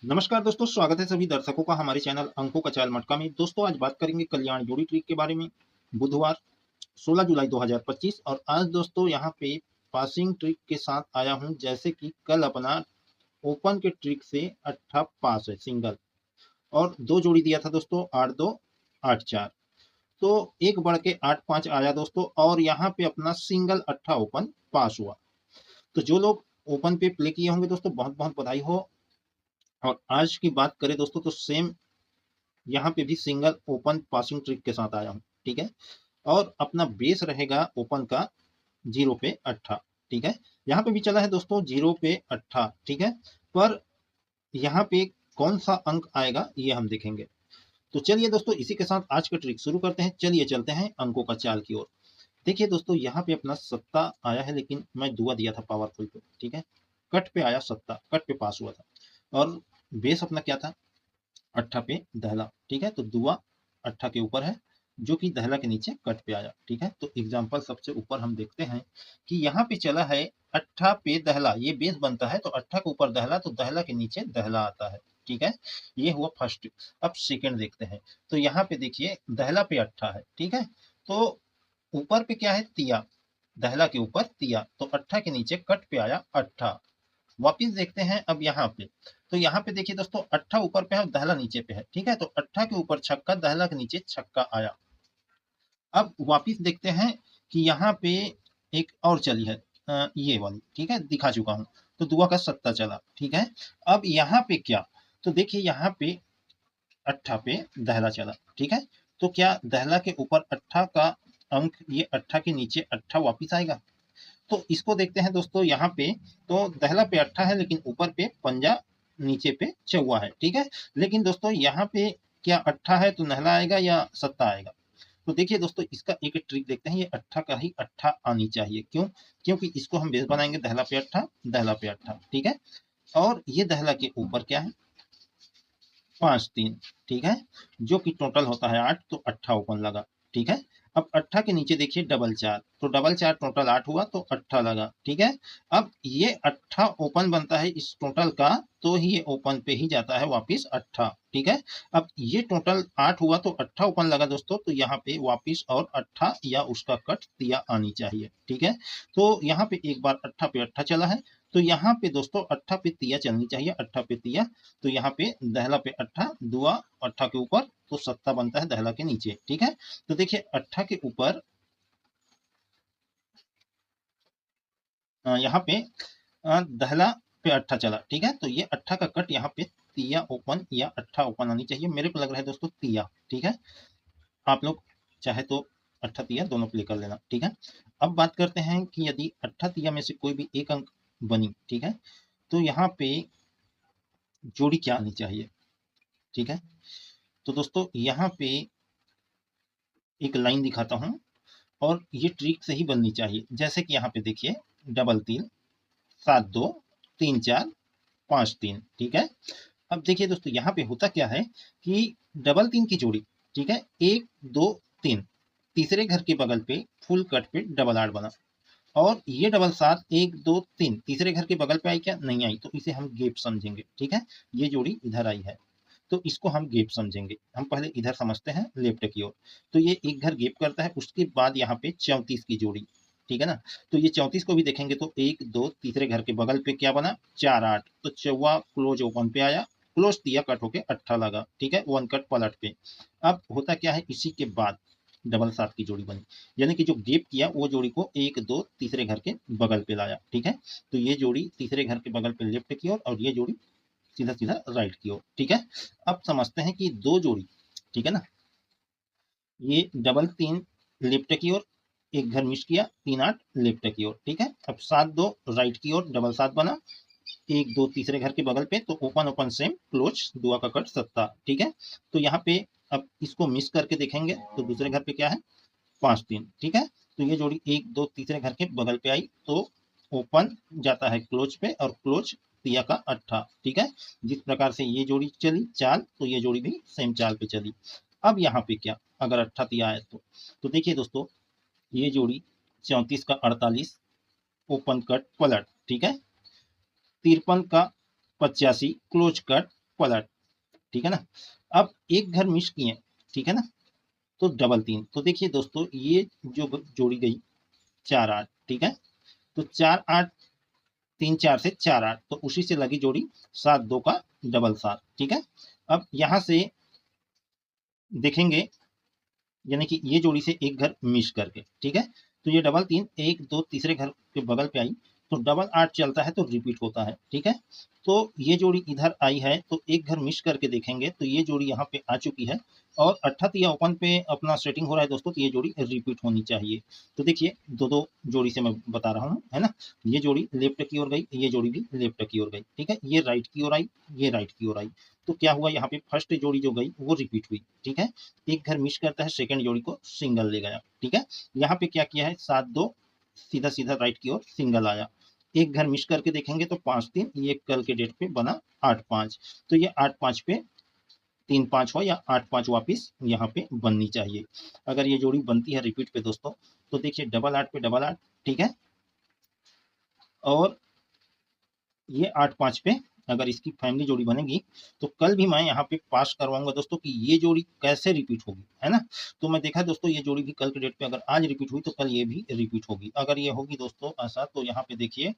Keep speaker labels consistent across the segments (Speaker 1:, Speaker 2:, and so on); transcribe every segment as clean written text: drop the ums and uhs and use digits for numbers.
Speaker 1: नमस्कार दोस्तों, स्वागत है सभी दर्शकों का हमारे चैनल अंकों का चाल मटका में। दोस्तों आज बात करेंगे कल्याण जोड़ी ट्रिक के बारे में। बुधवार 16 जुलाई 2025 और आज दोस्तों यहाँ पे पासिंग ट्रिक के साथ आया हूँ। जैसे कि कल अपना ओपन के ट्रिक से अट्ठा पास है सिंगल, और दो जोड़ी दिया था दोस्तों 8-2 8-4, तो एक बढ़ के 8-5 आया दोस्तों। और यहाँ पे अपना सिंगल अट्ठा ओपन पास हुआ। तो जो लोग ओपन पे प्ले किए होंगे दोस्तों, बहुत बहुत बधाई हो। और आज की बात करें दोस्तों तो सेम यहाँ पे भी सिंगल ओपन पासिंग ट्रिक के साथ आया हूँ, ठीक है। और अपना बेस रहेगा ओपन का 0 पे अट्ठा, ठीक है। यहाँ पे भी चला है दोस्तों 0 पे अट्ठा, ठीक है। पर यहाँ पे कौन सा अंक आएगा ये हम देखेंगे। तो चलिए दोस्तों इसी के साथ आज का ट्रिक शुरू करते हैं। चलिए चलते हैं अंकों का चाल की ओर। देखिए दोस्तों यहाँ पे अपना सत्ता आया है, लेकिन मैं दुआ दिया था पावरफुल पे, ठीक है। कट पे आया सत्ता, कट पे पास हुआ था। और बेस अपना क्या था, अट्ठा पे दहला, ठीक है। तो दुआ अट्ठा के ऊपर है, जो कि दहला के नीचे कट पे आया, ठीक है। तो एग्जाम्पल सबसे ऊपर हम देखते हैं कि यहाँ पे चला है अट्ठा पे दहला, ये बेस बनता है। तो अट्ठा के ऊपर दहला, तो दहला के नीचे दहला आता है, ठीक है। ये हुआ फर्स्ट। अब सेकंड देखते हैं। तो यहाँ पे देखिए दहला पे अट्ठा है, ठीक है। तो ऊपर पे क्या है, तिया, दहला के ऊपर तिया, तो अट्ठा के नीचे कट पे आया अट्ठा। वापिस देखते हैं अब यहाँ पे। तो यहाँ पे देखिए दोस्तों अट्ठा ऊपर पे है और दहला नीचे पे है, ठीक है। तो अट्ठा के ऊपर छक्का, दहला के नीचे छक्का आया। अब वापिस देखते हैं कि यहाँ पे एक और चली है, ये वाली, ठीक है, दिखा चुका हूँ। तो दुआ का सत्ता चला, ठीक है। अब यहाँ पे क्या, तो देखिए यहाँ पे अट्ठा पे दहला चला, ठीक है। तो क्या दहला के ऊपर अट्ठा का अंक, ये अट्ठा के नीचे अट्ठा वापिस आएगा। तो इसको देखते हैं दोस्तों यहाँ पे। तो दहला पे अट्ठा है, लेकिन ऊपर पे पंजा, नीचे पे चौवा है, ठीक है। लेकिन दोस्तों यहाँ पे क्या अट्ठा है तो नहला आएगा या सत्ता आएगा। तो देखिए दोस्तों इसका एक ट्रिक देखते हैं। ये अट्ठा का ही अट्ठा आनी चाहिए, क्यों, क्योंकि इसको हम बेस बनाएंगे दहला पे अट्ठा, दहला पे अट्ठा, ठीक है। और ये दहला के ऊपर क्या है, 5-3, ठीक है, जो कि टोटल होता है 8, तो अट्ठा ओपन लगा, ठीक है। अब अट्ठा के नीचे देखिए डबल चार, तो डबल चार टोटल 8 हुआ, तो अट्ठा लगा, ठीक है। अब ये अट्ठा ओपन बनता है इस टोटल का, तो ही ये ओपन पे ही जाता है वापिस अट्ठा, ठीक है। अब ये टोटल 8 हुआ, तो अट्ठा ओपन लगा दोस्तों, तो यहाँ पे वापिस और अट्ठा या उसका कट तिया आनी चाहिए, ठीक है। तो यहाँ पे एक बार अट्ठा पे अट्ठा चला है, तो यहाँ पे दोस्तों अट्ठा पे तिया चलनी चाहिए, अट्ठा पे तिया। तो यहाँ पे दहला पे अट्ठा, दुआ अट्ठा के ऊपर, तो सत्ता बनता है दहला के नीचे, ठीक है। तो देखिए अट्ठा के ऊपर यहाँ पे दहला पे अट्ठा चला, ठीक है। तो ये अट्ठा का कट यहाँ पे तिया ओपन या अट्ठा ओपन आनी चाहिए। मेरे को लग रहा है दोस्तों तिया, ठीक है। आप लोग चाहे तो अट्ठा तिया दोनों प्ले कर लेना, ठीक है। अब बात करते हैं कि यदि अट्ठा तिया में से कोई भी एक अंक बनी, ठीक है, तो यहाँ पे जोड़ी क्या आनी चाहिए, ठीक है। तो दोस्तों यहाँ पे एक लाइन दिखाता हूँ, और ये ट्रिक से ही बननी चाहिए। जैसे कि यहाँ पे देखिए डबल 3 7-2 3-4 5-3, ठीक है। अब देखिए दोस्तों यहाँ पे होता क्या है कि डबल 3 की जोड़ी, ठीक है, 1-2-3, तीसरे घर के बगल पे फुल कट पे डबल 8 बना। और ये डबल 7 1-2-3 तीसरे घर के बगल पे आई क्या, नहीं आई, तो इसे हम गैप समझेंगे, ठीक है। ये जोड़ी इधर आई है, तो इसको हम गैप समझेंगे। हम पहले इधर समझते हैं लेफ्ट की ओर। तो ये एक घर गैप करता है, उसके बाद यहाँ पे 34 की जोड़ी, ठीक है ना। तो ये 34 को भी देखेंगे तो 1-2 तीसरे घर के बगल पे क्या बना, 4-8, तो चौवा क्लोज ओपन पे आया, क्लोज दिया, कट होके अट्ठा लगा, ठीक है, वन कट पलट पे। अब होता क्या है, इसी के बाद डबल 7 की जोड़ी बनी, यानी कि जो गैप किया वो जोड़ी को 1-2 तीसरे घर के बगल पे लाया, ठीक है। तो ये जोड़ी तीसरे घर के बगल पे लेफ्ट की ओर, और ये जोड़ी सीधा सीधा राइट की ओर, ठीक है। अब समझते हैं कि दो जोड़ी, ठीक है ना, ये डबल 3 लेफ्ट की ओर, एक घर मिस किया, 3-8 लेफ्ट की ओर, ठीक है। अब 7-2 राइट की ओर, डबल 7 बना, 1-2 तीसरे घर के बगल पे, तो ओपन ओपन सेम क्लोज, दुआ का कट सत्ता, ठीक है। तो यहाँ पे अब इसको मिस करके देखेंगे तो दूसरे घर पे क्या है, 5-3, ठीक है। तो ये जोड़ी 1-2 तीसरे घर के बगल पे आई, तो ओपन जाता है क्लोज पे, और क्लोज तिया का अट्ठा, ठीक है। जिस प्रकार से ये जोड़ी चली चाल, तो ये जोड़ी भी सेम चाल पे चली। अब यहाँ पे क्या, अगर अट्ठा तिया आए तो देखिए दोस्तों ये जोड़ी 34 का 48 ओपन कट पलट, ठीक है, 53 का 85 क्लोज कट, पलट, ठीक है ना। अब एक घर मिस किए, ठीक है ना, तो डबल 3। तो देखिए दोस्तों ये जो जोड़ी गई 4 8, ठीक है, तो 4 8 3 4 से 4 8, तो उसी से लगी जोड़ी 7 2 का डबल 7, ठीक है। अब यहां से देखेंगे, यानी कि ये जोड़ी से एक घर मिस करके, ठीक है, तो ये डबल 3 1 2 तीसरे घर के बगल पे आई, तो डबल 8 चलता है तो रिपीट होता है, ठीक है। तो ये जोड़ी इधर आई है, तो एक घर मिस करके देखेंगे तो ये जोड़ी यहाँ पे आ चुकी है, और अर्थात ये ओपन पे अपना सेटिंग हो रहा है दोस्तों, तो ये जोड़ी रिपीट होनी चाहिए। तो देखिए दो दो जोड़ी से मैं बता रहा हूँ, है ना, ये जोड़ी लेफ्ट की ओर गई, ये जोड़ी भी लेफ्ट की ओर गई, ठीक है, ये राइट की ओर आई, ये राइट की ओर आई, तो क्या हुआ यहाँ पे फर्स्ट जोड़ी जो गई वो रिपीट हुई, ठीक है। एक घर मिस करता है, सेकंड जोड़ी को सिंगल ले गया, ठीक है। यहाँ पे क्या किया है 7 2 सीधा सीधा राइट की ओर सिंगल आया। एक घर मिस करके देखेंगे तो 5 3, ये कल के डेट पे बना 8 5, तो ये 8 5 पे 3 5 हो या 8 5 वापिस यहाँ पे बननी चाहिए। अगर ये जोड़ी बनती है रिपीट पे दोस्तों, तो देखिए डबल 8 पे डबल 8, ठीक है, और ये 8 5 पे अगर इसकी फैमिली जोड़ी बनेगी, तो कल भी मैं यहाँ पे पास करवाऊंगा दोस्तों कि ये जोड़ी कैसे रिपीट होगी, है ना। तो मैं देखा दोस्तों ये जोड़ी भी कल के डेट पे अगर आज रिपीट हुई तो कल ये भी रिपीट होगी। अगर ये होगी दोस्तों ऐसा, तो यहाँ पे देखिए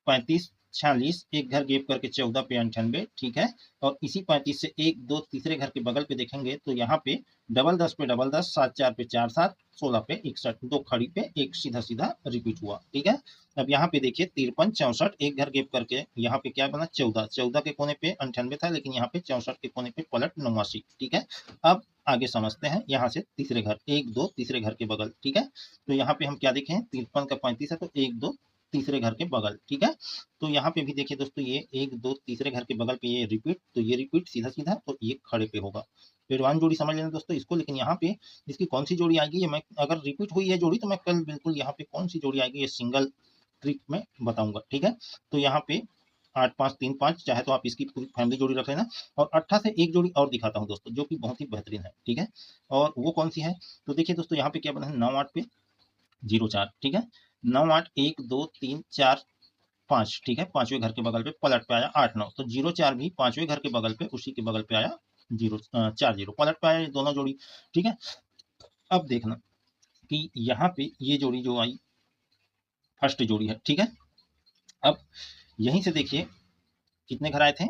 Speaker 1: 35 46, एक घर गैप करके 14 पे 98, ठीक है, और इसी 35 से 1 2 तीसरे घर के बगल पे देखेंगे तो यहाँ पे डबल 10 पे डबल 10, 7 4 पे 4 7, 16 पे 61, दो खड़ी पे एक सीधा सीधा रिपीट हुआ, ठीक है। अब यहाँ पे देखिए 53 64, एक घर गैप करके यहाँ पे क्या बना 14, 14 के कोने पे 98 था, लेकिन यहाँ पे 64 के कोने पे पलट 89, ठीक है। अब आगे समझते हैं, यहाँ से तीसरे घर 1 2 तीसरे घर के बगल, ठीक है, तो यहाँ पे हम क्या देखें 53 का 35 है, तो 1 2 तीसरे घर के बगल, ठीक है। तो यहाँ पे भी देखिए दोस्तों ये 1 2 तीसरे घर के बगल पे ये रिपीट, तो ये रिपीट सीधा सीधा तो ये खड़े पे होगा। एडवांस जोड़ी समझ लेना दोस्तों इसको, लेकिन यहाँ पे इसकी कौन सी जोड़ी आएगी ये मैं, अगर रिपीट हुई है जोड़ी तो मैं कल बिल्कुल यहाँ पे कौन सी जोड़ी आएगी ये सिंगल ट्रिक में बताऊंगा, ठीक है। तो यहाँ पे 8 5 3 5, चाहे तो आप इसकी पूरी फैमिली जोड़ी रख लेना, और 8 से एक जोड़ी और दिखाता हूँ दोस्तों जो कि बहुत ही बेहतरीन है, ठीक है, और वो कौन सी है, तो देखिए दोस्तों यहाँ पे क्या बना है 9 8 पे 0 4, ठीक है, 9 8 1 2 3 4 5, ठीक है, पांचवें घर के बगल पे पलट पे आया 8 9, तो 0 4 भी पांचवें घर के बगल पे उसी के बगल पे आया 0 4 0, पलट पे आया ये दोनों जोड़ी, ठीक है। अब देखना कि यहाँ पे ये जोड़ी जो आई फर्स्ट जोड़ी है, ठीक है। अब यहीं से देखिए कितने घर आए थे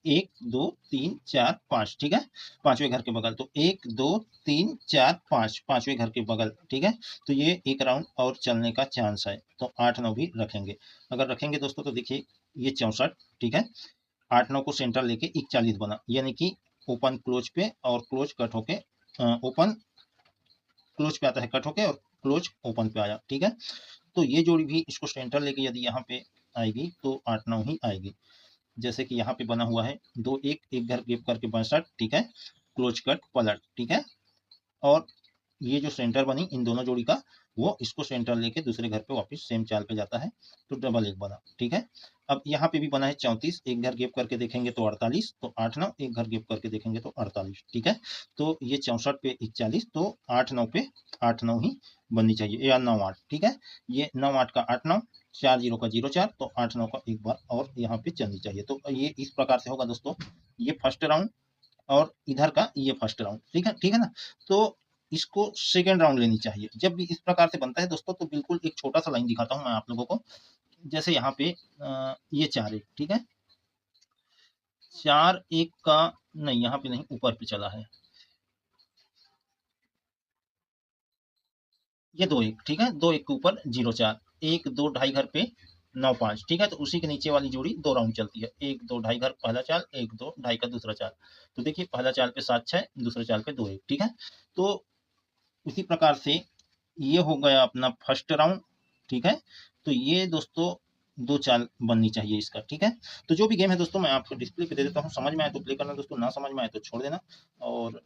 Speaker 1: 1 2 3 4 5, ठीक है, पांचवें घर के बगल, तो 1 2 3 4 5, पांचवें घर के बगल, ठीक है। तो ये एक राउंड और चलने का चांस है, तो 8 9 भी रखेंगे। अगर रखेंगे दोस्तों तो देखिए ये 64, ठीक है, 8 9 को सेंटर लेके 41 बना, यानी कि ओपन क्लोज पे और क्लोज कट होके ओपन क्लोज पे आता है, कट होके और क्लोज ओपन पे आया, ठीक है। तो ये जोड़ी भी इसको सेंटर लेके यदि यहाँ पे आएगी तो 8 9 ही आएगी। जैसे कि यहाँ पे बना हुआ है 2 1, एक घर गैप करके 62, ठीक है, क्लोज कट पलट, ठीक है, और ये जो सेंटर बनी इन दोनों जोड़ी का, वो इसको सेंटर लेके दूसरे घर पे वापस सेम चाल पे जाता है, तो डबल 1 बना, ठीक है। अब यहाँ पे भी बना है 34, एक घर गैप करके देखेंगे तो 48, तो 8 9, एक घर गैप करके देखेंगे तो 48, ठीक है। तो ये 64 पे 41, तो 8 9 पे 8 9 ही बननी चाहिए, या 9 8, ठीक है, ये 9 8 का 8 9, 4 0 का 0 4, तो 8 9 का एक बार और यहाँ पे चलनी चाहिए। तो ये इस प्रकार से होगा दोस्तों, ये फर्स्ट राउंड और इधर का ये फर्स्ट राउंड, ठीक है ना। तो इसको सेकेंड राउंड लेनी चाहिए। जब भी इस प्रकार से बनता है दोस्तों, तो बिल्कुल एक छोटा सा लाइन दिखाता हूँ मैं आप लोगों को। जैसे यहाँ पे ये 4 1, ठीक है, 4 1 का नहीं, यहाँ पे नहीं, ऊपर पे चला है, ये 2 1, ठीक है, 2 1 के ऊपर 0 4, 1 2 ढाई घर पे 9 5, ठीक है, तो उसी के नीचे वाली जोड़ी 2 राउंड चलती है, 1 2 ढाई घर पहला चाल, 1 2 ढाई का दूसरा चाल, तो देखिए पहला चाल पे 7 6, दूसरे चाल पे 2 1, ठीक है। तो उसी प्रकार से ये हो गया अपना फर्स्ट राउंड, ठीक है। तो ये दोस्तों दो चाल बननी चाहिए इसका, ठीक है। तो जो भी गेम है दोस्तों मैं आपको डिस्प्ले पे दे देता हूँ, समझ में आए तो प्ले करना दोस्तों, ना समझ में आए तो छोड़ देना। और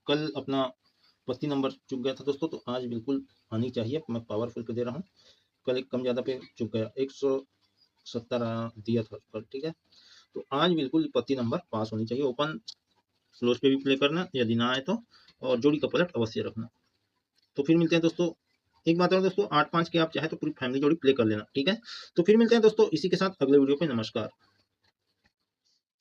Speaker 1: कल अपना 32 नंबर चुक गया था दोस्तों, तो आज बिल्कुल आनी चाहिए, मैं पावरफुल पे दे रहा हूँ। कल एक कम ज़्यादा पे चुक गया, 170 दिया था कल, ठीक है। तो आज बिल्कुल 32 नंबर पास होनी चाहिए। ओपन क्लोज पे भी प्ले करना यदि ना आए तो, और जोड़ी का पलट अवश्य रखना। तो फिर मिलते हैं दोस्तों। एक बात और दोस्तों, 8 5 के आप चाहे तो पूरी फैमिली जोड़ी प्ले कर लेना, ठीक है। तो फिर मिलते हैं दोस्तों इसी के साथ अगले वीडियो पे। नमस्कार।